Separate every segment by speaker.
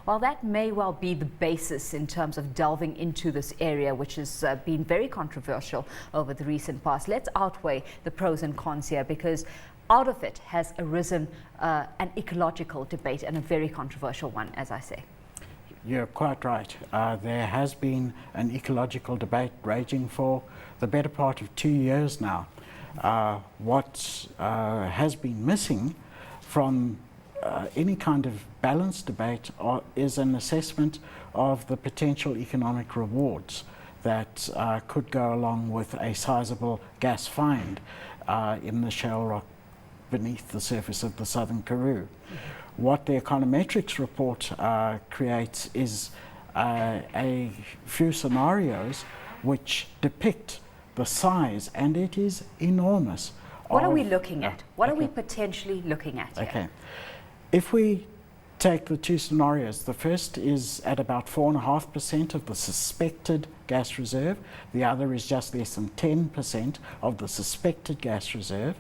Speaker 1: while that may well be the basis in terms of delving into this area, which has been very controversial over the recent past, let's outweigh the pros and cons here, because out of it has arisen an ecological debate, and a very controversial one, as I say.
Speaker 2: You're quite right. There has been an ecological debate raging for the better part of 2 years now. What has been missing from any kind of balanced debate is an assessment of the potential economic rewards that could go along with a sizable gas find in the shale rock beneath the surface of the southern Karoo. What the Econometrix report creates is a few scenarios which depict the size, and it is enormous.
Speaker 1: What are we looking at? What are we potentially looking at here?
Speaker 2: Okay. If we take the two scenarios, the first is at about 4.5% of the suspected gas reserve, the other is just less than 10% of the suspected gas reserve.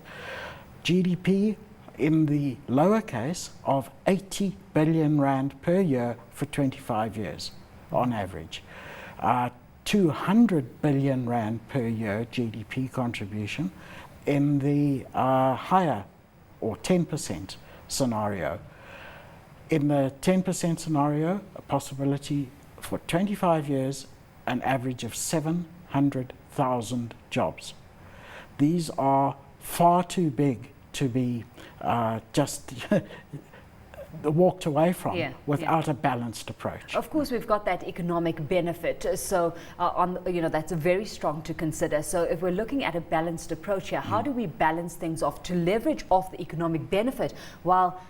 Speaker 2: GDP in the lower case of 80 billion rand per year for 25 years on average. 200 billion rand per year GDP contribution in the higher or 10% scenario. In the 10% scenario, a possibility for 25 years, an average of 700,000 jobs. These are far too big to be just walked away from without a balanced approach.
Speaker 1: Of course, we've got that economic benefit, so that's very strong to consider. So if we're looking at a balanced approach here, how do we balance things off to leverage off the economic benefit while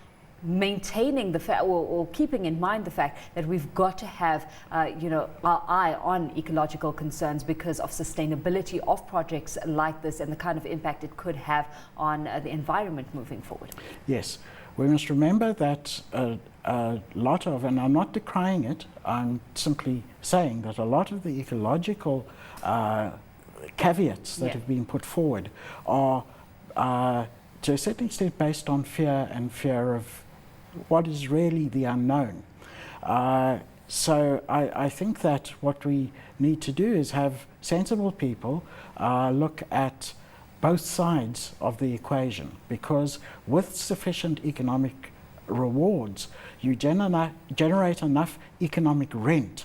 Speaker 1: maintaining the fact, or keeping in mind the fact that we've got to have our eye on ecological concerns because of sustainability of projects like this and the kind of impact it could have on the environment moving forward?
Speaker 2: Yes, we must remember that a lot of, and I'm not decrying it, I'm simply saying that a lot of the ecological caveats that have been put forward are to a certain extent based on fear, and fear of what is really the unknown. So I think that what we need to do is have sensible people look at both sides of the equation, because with sufficient economic rewards, you generate enough economic rent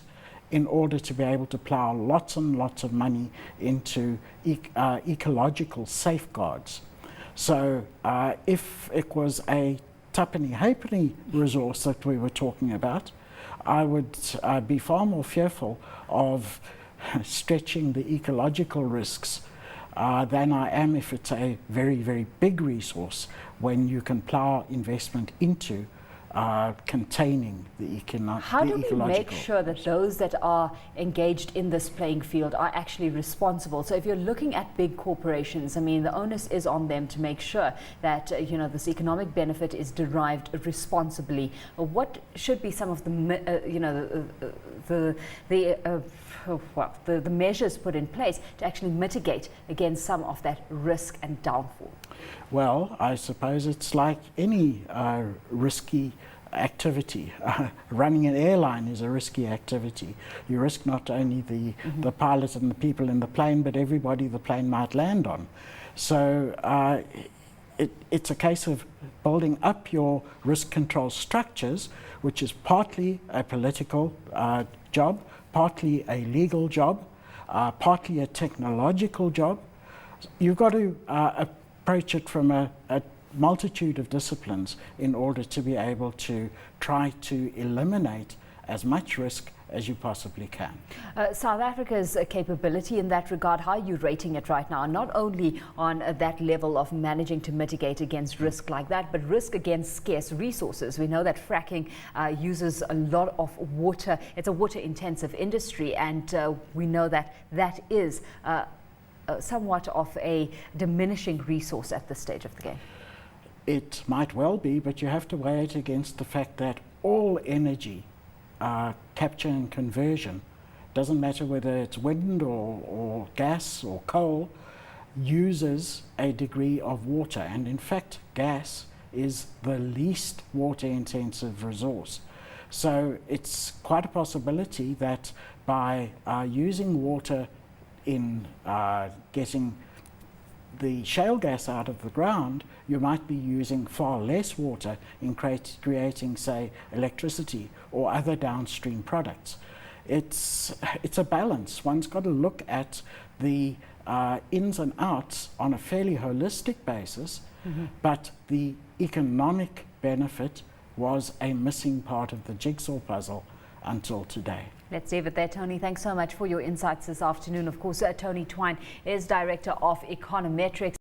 Speaker 2: in order to be able to plow lots and lots of money into ecological safeguards. So if it was a tuppenny halfpenny resource that we were talking about, I would be far more fearful of stretching the ecological risks than I am if it's a very, very big resource when you can plow investment into containing the ecological.
Speaker 1: How do we make sure that those that are engaged in this playing field are actually responsible? So if you're looking at big corporations, I mean, the onus is on them to make sure that this economic benefit is derived responsibly. What should be some of the measures put in place to actually mitigate against some of that risk and downfall?
Speaker 2: Well, I suppose it's like any risky activity. Running an airline is a risky activity. You risk not only the pilot and the people in the plane, but everybody the plane might land on. So it's a case of building up your risk control structures, which is partly a political job, partly a legal job, partly a technological job. You've got to approach it from a multitude of disciplines in order to be able to try to eliminate as much risk as you possibly can.
Speaker 1: South Africa's capability in that regard, how are you rating it right now? Not only on that level of managing to mitigate against risk like that, but risk against scarce resources. We know that fracking uses a lot of water. It's a water-intensive industry, and we know that that is somewhat of a diminishing resource at this stage of the game.
Speaker 2: It might well be, but you have to weigh it against the fact that all energy capture and conversion, doesn't matter whether it's wind or gas or coal, uses a degree of water. And in fact, gas is the least water intensive resource. So it's quite a possibility that by using water in getting the shale gas out of the ground, you might be using far less water in creating, say, electricity or other downstream products. It's a balance. One's got to look at the ins and outs on a fairly holistic basis, but the economic benefit was a missing part of the jigsaw puzzle until today.
Speaker 1: Let's leave it there, Tony. Thanks so much for your insights this afternoon. Of course, Tony Twine is Director of Econometrix.